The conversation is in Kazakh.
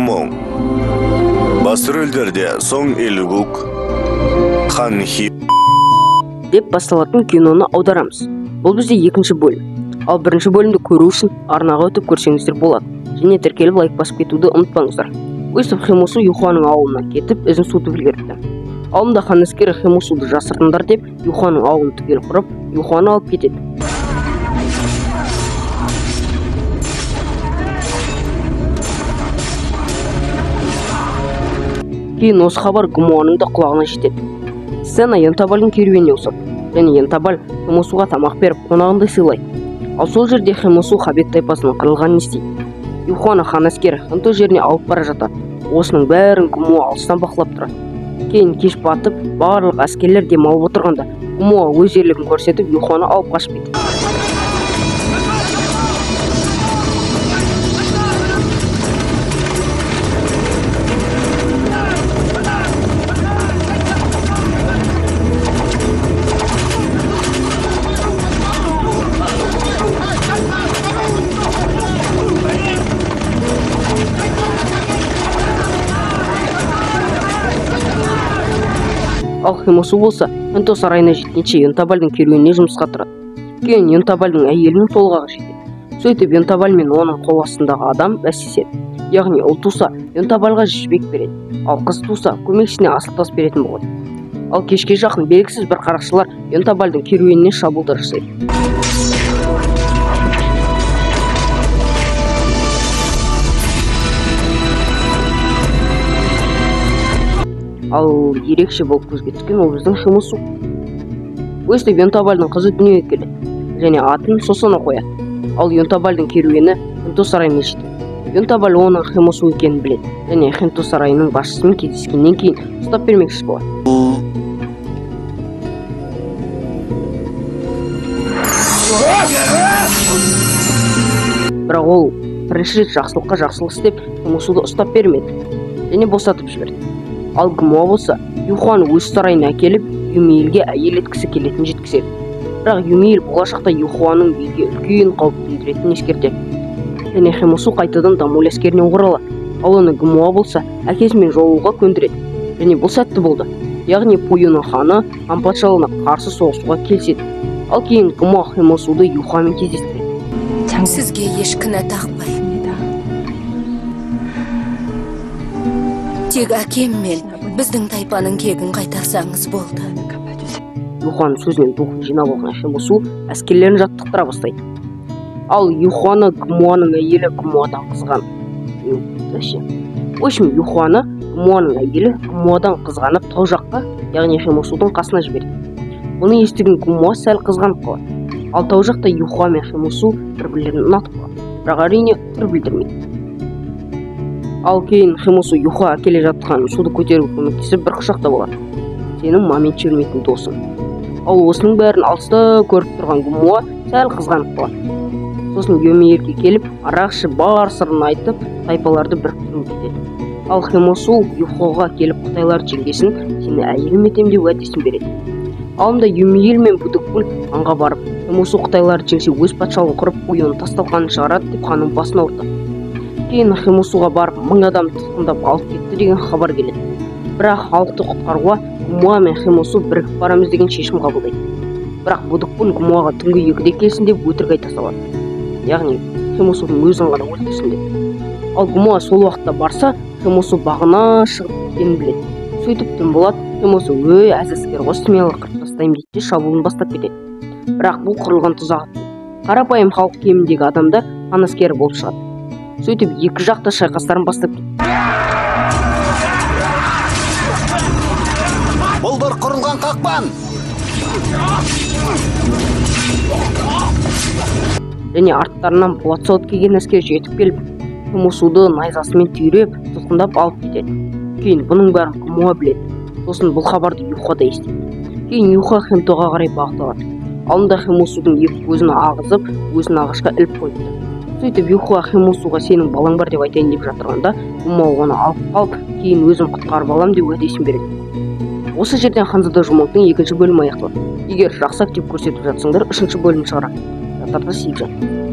Гумон. Басрөлдерде Соң Элгук, Хан Хи деп басталатын киноны аударамыз. Бұл бізде екінші бөлім. Ал бірінші бөлімді көру үшін арнаға өтіп көрсеңіздер болады. Және тіркеліп лайк басып кетуді ұмытпаңыздар. Өстіп Химусу Юхуаның ауылына кетіп, ізін суытып үлгеріпті. Ауылында хан әскері Химусуды жасырдыңдар деп, Юхуаның ауылын түгел құрып, Юхуаны алып кетеді. Кейін осы хабар Гумуаның да құлағына жетеді. Сцена Янтабальдың керуеніне ұсып, және Янтабаль Химусуға тамақ беріп, қонағындай сыйлайды. Ал сол жерде Химусу Хабек тайпасының қырылғанын естиді. Юхуаны хан әскері Ханто жеріне алып бара жатады. Осының бәрін Гумуа алыстан бақылап тұрады. Кейін кеш батып, барлық әскерлер демалып отырғанда, Гумуа өз ерлігін көрсетіп, Юхуаны алып қашып кетеді. Ал Химусу болса, Ханто сарайына жеткенше Янтабальдың керуеніне жұмысқа тұрады. Кейін Янтабальдың әйелінің толғағы жетеді. Сөйтіп Янтабаль мен оның қол астындағы адам бәстеседі. Яғни ұл туса, Янтабальға жібек береді, ал қыз туса, көмекшісіне асыл тас беретін болады. Ал кешке жақын белгісіз бір қарақшылар Янтабальдың керуеніне шабуылдар жасайды. Ал ерекше болып көзге түскен ол біздің Химусу. Өстіп Янтабальдың қызы дүниеге келеді, және атын Сосоно қояды. Ал Янтабальдың керуені Ханто сарайына жетеді. Янтабаль оның Химусу екенін біледі, және Ханто сарайының басшысымен кездескеннен кейін ұстап бермекші болады. Бірақ ол бірінші рет жақсылыққа жақсылық істеп Химусуды ұстап бермеді, және босатып жіберді. Ал Гумуа болса, Юхуаны өз сарайына әкеліп, Юмиэлге әйел еткісі келетінін жеткізеді. Бірақ Юмиэл болашақта Юхуаның елге үлкен қауіп төндіретінін ескертеді. Және Химусу қайтадан Дамуль әскеріне оралады. Ал оны Гумуа болса, әкесімен жолығуға көндіреді. Және бұл сәтті болды. Яғни Пуюның ханы хан патшалығына қарсы соғысуға келіседі. Ал кейін Гумуа Химусуды Юхуамен кездестіреді. Сізге еш кінә тақпаймын. Тек әкем мен біздің тайпаның кегін қайтарсаңыз болды. Юхуаның сөзінен духын жинап алған Химусу әскерлерін жаттықтыра бастайды. Ал Юхуаны Гумуаның әйелі Гумуадан қызғанып тау жаққа, яғни Химусудың қасына жібереді. Бұны естіген Гумуа сәл қызғанып қалады. Ал тау жақта Юхуа мен Химусу бір-бірлерін ұнатып қалады. Бірақ әрине бір білдірмейді. Ал кейін Химусу Юхуа келе жатқан суды көтеруге көмектесіп бір құшақта болады. Сенің момент жүрмейтін досың. Ал осының бәрін алыста көріп тұрған Гумуа сәл қызғанып қалады. Сосын Юмиэлге келіп, арақ ішіп бар сырын айтып, тайпаларды біріктіруге кетеді. Ал Химусу Юхуаға келіп қытайлар жеңгесін сені әйелім етем деп уәдесін береді. Алында Юмиэл мен Будукбул аңға барып, Химусу қытайлар жеңсе өз патшалығын құрып, Пуюны тасталқанын шығарады деп ханның басына ұрды. Кейін Химусуға барып 1000 адам тұтқындап алып кетті деген хабар келеді. Бірақ халықты құтқаруға Гумуа мен Химусу бірігіп барамыз деген шешім қабылдайды. Бірақ Будукбул Гумуаға түнгі 2-де келсін деп өтірік айта салады. Яғни Химусудың өзін ғана өлтірсін деп. Ал Гумуа сол уақытта барса, Химусу бағына шығып кеткенін біледі. Сөйтіп түн болады, Химусу әз әскер қосып мені қырып тастаймын дейді де шабуылын бастап кетеді. Бірақ бұл құрылған тұзақ. Қарапайым халық кеміндегі адамдар хан әскері болып шығады. Сөйтіп екі жақта шайқастарын бастап кетті. Бұл бір құрылған қақпан. Және арттарынан болат сауыт келген әскер жетіп келіп, Химусуды найзасымен түйреп, тұтқындап алып кетеді. Кейін бұның бәрін Гумуа біледі. Сосын бұл хабарды Юхуа да естиді. Кейін Юхуа Хантоға қарай бағытталады. Алдында Химусудың екі көзін ағызып, өзін ағашқа іліп қойды. Сөйтіп Юхуа Химусуға сенің балаң бар деп айтайын деп жатырғанда, Гумуа оны алып қалып, кейін өзім құтқарып алам деп уәдесін береді. Осы жерден Ханзада Жумоңның 2-ші бөлімі аяқталады. Егер жақсы актив көрсетіп жатсаңдар, 3-ші бөлім шығарады. Жаттарды сүйіп жатыр.